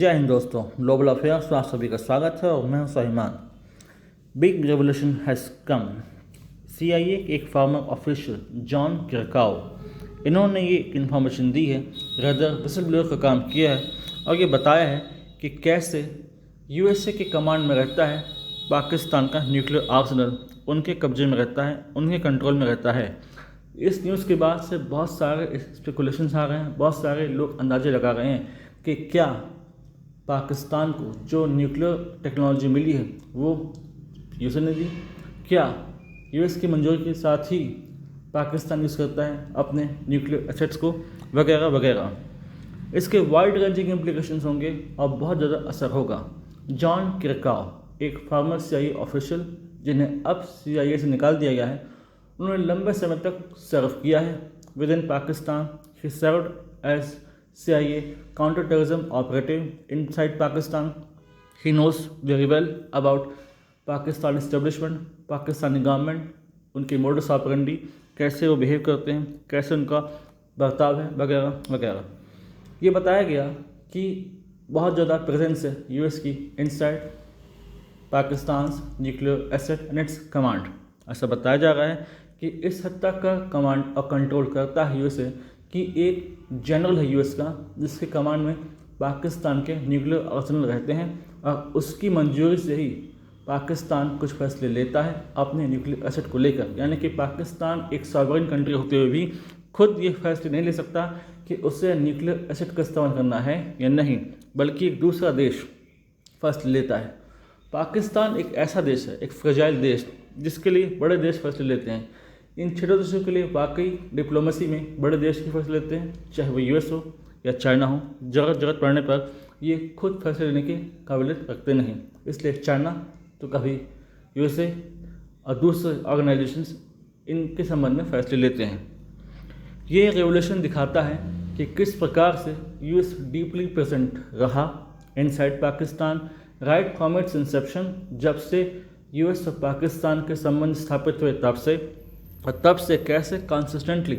जय हिंद दोस्तों, global affairs में आप सभी का स्वागत है और मैं हूं स्वाभिमान। Big revolution has come. CIA के एक फॉर्मर ऑफिशियल जॉन किरकाउ, इन्होंने ये इन्फॉर्मेशन दी है, रदर विसल ब्लोअर का काम किया है और ये बताया है कि कैसे USA के कमांड में रहता है पाकिस्तान का न्यूक्लियर आर्सेनल, उनके कब्जे में रहता है, उनके कंट्रोल में रहता है। इस न्यूज़ के बाद से बहुत सारे स्पेकुलेशंस आ रहे हैं, बहुत सारे लोग अंदाजे लगा रहे हैं कि क्या पाकिस्तान को जो न्यूक्लियर टेक्नोलॉजी मिली है वो यूएसए ने दी, क्या यूएस की मंजूरी के साथ ही पाकिस्तान यूज़ करता है अपने न्यूक्लियर एसेट्स को, वगैरह वगैरह। इसके वाइड रेंजिंग इम्प्लीकेशंस होंगे और बहुत ज़्यादा असर होगा। जॉन किरकाउ एक फॉर्मर CIA ऑफिशियल, जिन्हें अब CIA से निकाल दिया गया है, उन्होंने लंबे समय तक सर्व किया है within Pakistan. He served as CIA counter-terrorism operative inside Pakistan. He knows very well about Pakistan establishment, Pakistani government, उनके मोडस ऑपरेंडी, कैसे वो बिहेव करते हैं, कैसे उनका बर्ताव है, वगैरह वगैरह। ये बताया गया कि बहुत ज़्यादा प्रेजेंस है US की inside Pakistan nuclear asset and it's command. ऐसा बताया जा रहा है कि इस हद तक का कमांड और कंट्रोल करता है USA कि एक जनरल है US का, जिसके कमांड में पाकिस्तान के न्यूक्लियर आर्सेनल रहते हैं और उसकी मंजूरी से ही पाकिस्तान कुछ फैसले लेता है अपने न्यूक्लियर एसेट को लेकर। यानी कि पाकिस्तान एक सॉवरेन कंट्री होते हुए भी खुद ये फैसले नहीं ले सकता कि उसे न्यूक्लियर एसेट का इस्तेमाल करना है या नहीं, बल्कि एक दूसरा देश फैसले लेता है। पाकिस्तान एक ऐसा देश है, एक फ्रेजाइल देश, जिसके लिए बड़े देश फैसले लेते हैं। इन छोटे देशों के लिए वाकई डिप्लोमेसी में बड़े देश ही फैसले लेते हैं, चाहे वो US हो या चाइना हो। जरूरत पड़ने पर ये खुद फैसले लेने की काबिलियत रखते नहीं, इसलिए चाइना तो कभी USA और दूसरे ऑर्गेनाइजेशंस इनके संबंध में फैसले लेते हैं। ये रेवोल्यूशन दिखाता है कि किस प्रकार से US डीपली प्रेजेंट रहा inside Pakistan right from its inception, जब से US और पाकिस्तान के संबंध स्थापित हुए तब से कैसे कंसिस्टेंटली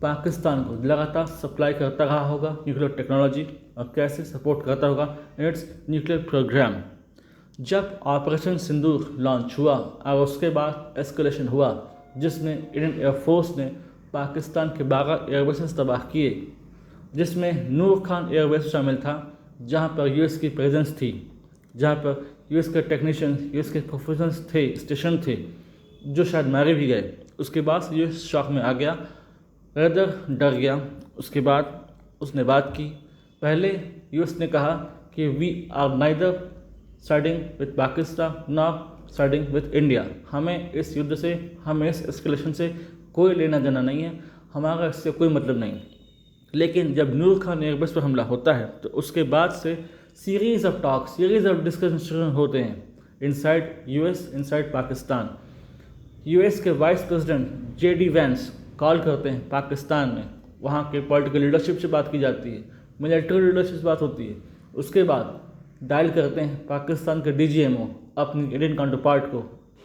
पाकिस्तान को लगातार सप्लाई करता रहा होगा न्यूक्लियर टेक्नोलॉजी और कैसे सपोर्ट करता होगा इन इट्स न्यूक्लियर प्रोग्राम। जब ऑपरेशन सिंदूर लॉन्च हुआ और उसके बाद एस्केलेशन हुआ, जिसमें इंडियन एयरफोर्स ने पाकिस्तान के 12 एयरबेसेस तबाह किए, जिसमें नूर खान एयरबेस शामिल था, जहां पर US की प्रेजेंस थी, जहां पर US के टेक्नीशियन, US के प्रोफेशनल्स थे, स्टेशन थे, जो शायद मारे भी गए। उसके बाद US शॉक में आ गया, रदर डर गया। उसके बाद उसने बात की। पहले US ने कहा कि we are neither siding with Pakistan not siding with India. हमें इस युद्ध से, हमें इस एस्केलेशन से कोई लेना देना नहीं है, हमारा इससे कोई मतलब नहीं। लेकिन जब नूर खान एयरबेस पर हमला होता है तो उसके बाद से series of talk, series of discussion होते हैं inside US, inside Pakistan. US के vice president JD Vance call करते हैं पाकिस्तान में, वहाँ के पॉलिटिकल लीडरशिप से बात की जाती है, मिलिट्री लीडरशिप से बात होती है। उसके बाद डायल करते हैं पाकिस्तान के DGMO अपनी इंडियन काउंटर पार्ट को,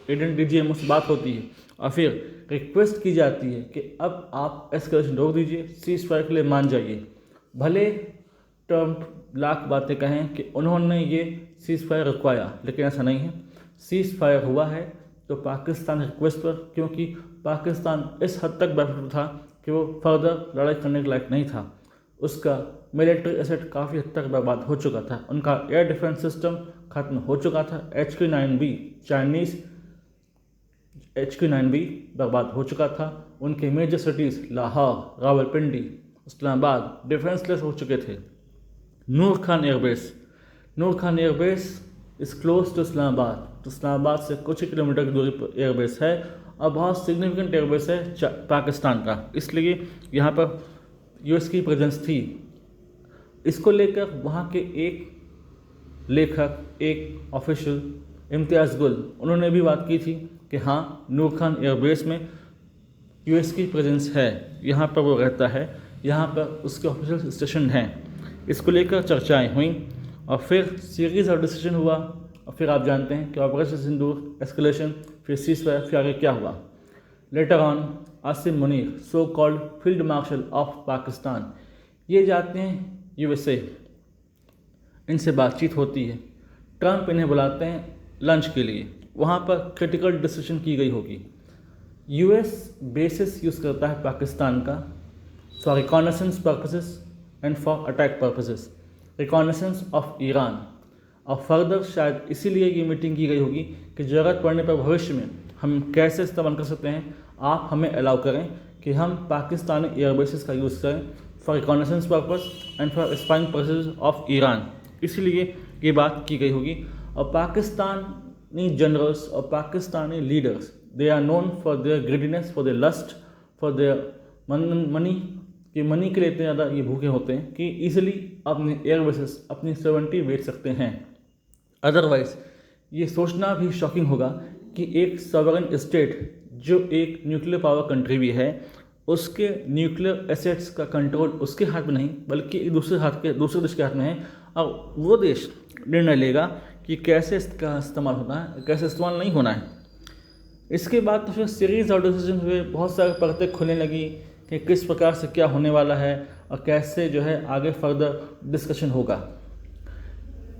इंडियन DGMO से बात होती है और फिर रिक्वेस्ट की जाती है कि अब आप एस्केलेशन रोक दीजिए, सीज फायर के लिए मान जाइए। भले ट्रम्प लाख बातें कहें कि उन्होंने ये सीज फायर रुकवाया, लेकिन ऐसा नहीं है। सीज फायर हुआ है तो पाकिस्तान रिक्वेस्ट पर, क्योंकि पाकिस्तान इस हद तक बैकवर्ड था कि वो फर्दर लड़ाई करने के लायक नहीं था। उसका मिलिट्री एसेट काफ़ी हद तक बर्बाद हो चुका था, उनका एयर डिफेंस सिस्टम खत्म हो चुका था, HQ-9B चाइनीज़ HQ-9B बर्बाद हो चुका था। उनके major cities Lahore, Rawalpindi, Islamabad defenceless हो चुके थे। Noor Khan airbase is close to Islamabad, तो इस्लामाबाद से कुछ ही किलोमीटर की दूरी पर एयरबेस है और बहुत सिग्निफिकेंट एयरबेस है पाकिस्तान का, इसलिए यहाँ पर US की प्रेजेंस थी। इसको लेकर वहाँ के एक लेखक, एक ऑफिशियल इम्तियाज़ गुल, उन्होंने भी बात की थी कि हाँ, नूर खान एयरबेस में US की प्रेजेंस है, यहाँ पर वो रहता है, यहाँ पर उसके ऑफिशियल स्टेशन हैं। इसको लेकर चर्चाएँ हुई और फिर सीरीज ऑफ डिसीजन हुआ और फिर आप जानते हैं कि ऑपरेशन सिंदूर, एस्केलेशन, फिर सीज फायर, फिर आगे क्या हुआ। Later on Asim Munir, so called field marshal of Pakistan, ये जाते हैं USA। इनसे बातचीत होती है। ट्रंप इन्हें बुलाते हैं लंच के लिए, वहाँ पर क्रिटिकल डिसीजन की गई होगी। यूएस बेसिस यूज़ करता है पाकिस्तान का for reconnaissance purposes and for attack purposes, reconnaissance of Iran. और फर्दर शायद इसीलिए ये मीटिंग की गई होगी कि ज़रूरत पड़ने पर भविष्य में हम कैसे इस्तेमाल कर सकते हैं, आप हमें अलाउ करें कि हम पाकिस्तानी एयरबेसिस का यूज़ करें for reconnaissance purpose and for spying purposes of Iran. इसीलिए ये बात की गई होगी। और पाकिस्तानी जनरल्स और Pakistani leaders, they are known for their greediness, for their lust, for their money, कि मनी के लिए इतने ज़्यादा ये भूखे होते हैं कि ईजिली अपने एयरबेसिस, अपनी सोवरेनिटी बेच सकते हैं। अदरवाइज ये सोचना भी शॉकिंग होगा कि एक सॉवरेन स्टेट जो एक न्यूक्लियर पावर कंट्री भी है, उसके न्यूक्लियर एसेट्स का कंट्रोल उसके हाथ में नहीं बल्कि एक दूसरे देश के हाथ में है, और वो देश निर्णय लेगा कि कैसे इसका इस्तेमाल होना है, कैसे इस्तेमाल नहीं होना है। इसके बाद तो फिर सीरीज ऑफ डिसीजन हुए, बहुत सारे परतें खुलने लगी कि किस प्रकार से क्या होने वाला है और कैसे जो है आगे फर्दर डिस्कशन होगा।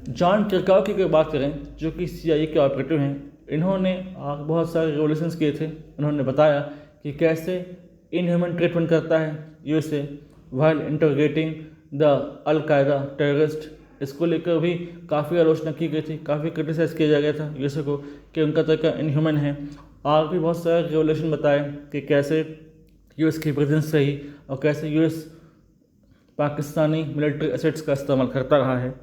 जॉन किरकाउ की अगर बात करें, जो कि CIA के ऑपरेटिव हैं, इन्होंने बहुत सारे रेवोल्यूशंस किए थे। उन्होंने बताया कि कैसे इनह्यूमन ट्रीटमेंट करता है USA while इंटरोगेटिंग the al Qaeda terrorist. इसको लेकर भी काफ़ी आलोचना की गई थी, काफ़ी क्रिटिसाइज़ किया गया था USA को कि उनका तरीका इनह्यूमन है। और भी बहुत सारे रेवोल्यूशन बताए कि कैसे US की प्रेजेंस रही और कैसे US पाकिस्तानी मिलिट्री एसेट्स का इस्तेमाल करता रहा है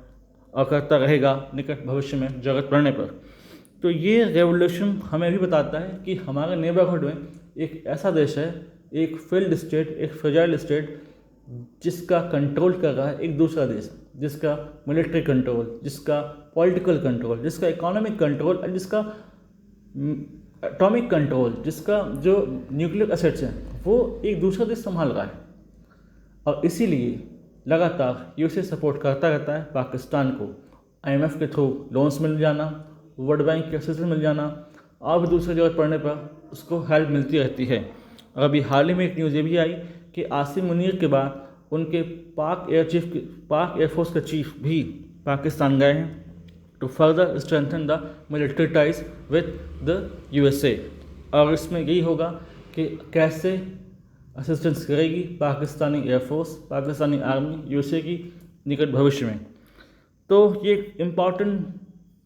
और करता रहेगा निकट भविष्य में ज़रूरत पड़ने पर। तो ये रेवोल्यूशन हमें भी बताता है कि हमारे नेबरहुड में एक ऐसा देश है, एक फेल्ड स्टेट, एक फ्रेजाइल स्टेट, जिसका कंट्रोल कर रहा है एक दूसरा देश, जिसका मिलिट्री कंट्रोल, जिसका पॉलिटिकल कंट्रोल, जिसका इकोनॉमिक कंट्रोल और जिसका एटॉमिक कंट्रोल, जिसका जो न्यूक्लियर एसेट्स हैं वो एक दूसरा देश संभाल रहा है। और इसीलिए लगातार USA सपोर्ट करता रहता है पाकिस्तान को, IMF के थ्रू लोन्स मिल जाना, वर्ल्ड बैंक के असिस्टेंस मिल जाना, और भी दूसरी जरूरत पड़ने पर उसको हेल्प मिलती रहती है। और अभी हाल ही में एक न्यूज़ ये भी आई कि आसिम मुनीर के बाद उनके पाक एयरफोर्स के चीफ भी पाकिस्तान गए हैं to further strengthen the military ties with the USA। और इसमें यही होगा कि कैसे असिस्टेंस करेगी Pakistani air force, Pakistani army USA की निकट भविष्य में। तो ये इम्पॉर्टेंट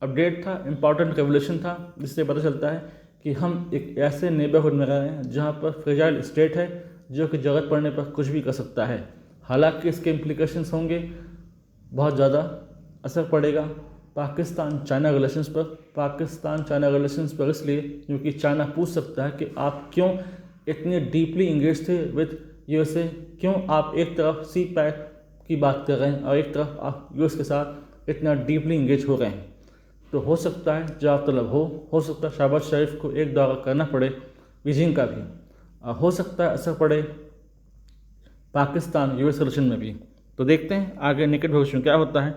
अपडेट था, इम्पॉर्टेंट रेवोल्यूशन था, जिससे पता चलता है कि हम एक ऐसे नेबरहुड में रह रहे हैं जहाँ पर फ्रेजाइल स्टेट है जो कि ज़रूरत पड़ने पर कुछ भी कर सकता है। हालांकि इसके इम्प्लीकेशंस होंगे, बहुत ज़्यादा असर पड़ेगा पाकिस्तान चाइना रिलेशंस पर, इसलिए क्योंकि चाइना पूछ सकता है कि आप क्यों इतने डीपली इंगेज थे विद USA, क्यों आप एक तरफ सी पैक की बात कर रहे हैं और एक तरफ आप US के साथ इतना डीपली इंगेज हो रहे हैं। तो हो सकता है जवाब तलब हो सकता है शहबाज शरीफ को एक दौरा करना पड़े बीजिंग का भी, और हो सकता है असर पड़े पाकिस्तान US रिलेशन में भी। तो देखते हैं आगे निकट भविष्य में क्या होता है।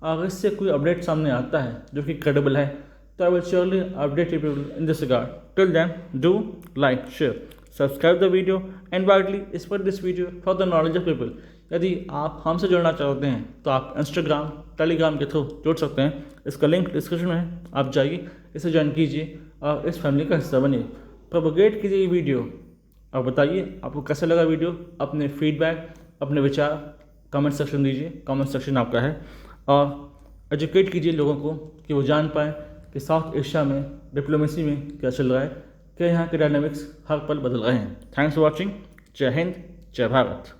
अगर इससे कोई अपडेट सामने आता है जो कि क्रेडिबल है, तो I will surely update you people in this regard. Till then do like, share, subscribe the video and widely spread this video for the knowledge of people. यदि आप हमसे जुड़ना चाहते हैं तो आप इंस्टाग्राम, टेलीग्राम के थ्रू जुड़ सकते हैं। इसका लिंक डिस्क्रिप्शन में है, आप जाइए, इसे ज्वाइन कीजिए और इस फैमिली का हिस्सा बनिए। प्रोपोगेट कीजिए ये वीडियो और बताइए आपको कैसा लगा वीडियो। अपने फीडबैक, अपने विचार कमेंट सेक्शन दीजिए, कमेंट सेक्शन आपका है। और एजुकेट कीजिए लोगों को कि वो जान पाएँ कि साउथ एशिया में डिप्लोमेसी में क्या चल रहा है, क्या यहाँ के डायनामिक्स हर पल बदल रहे हैं। Thanks for watching. जय हिंद, जय भारत।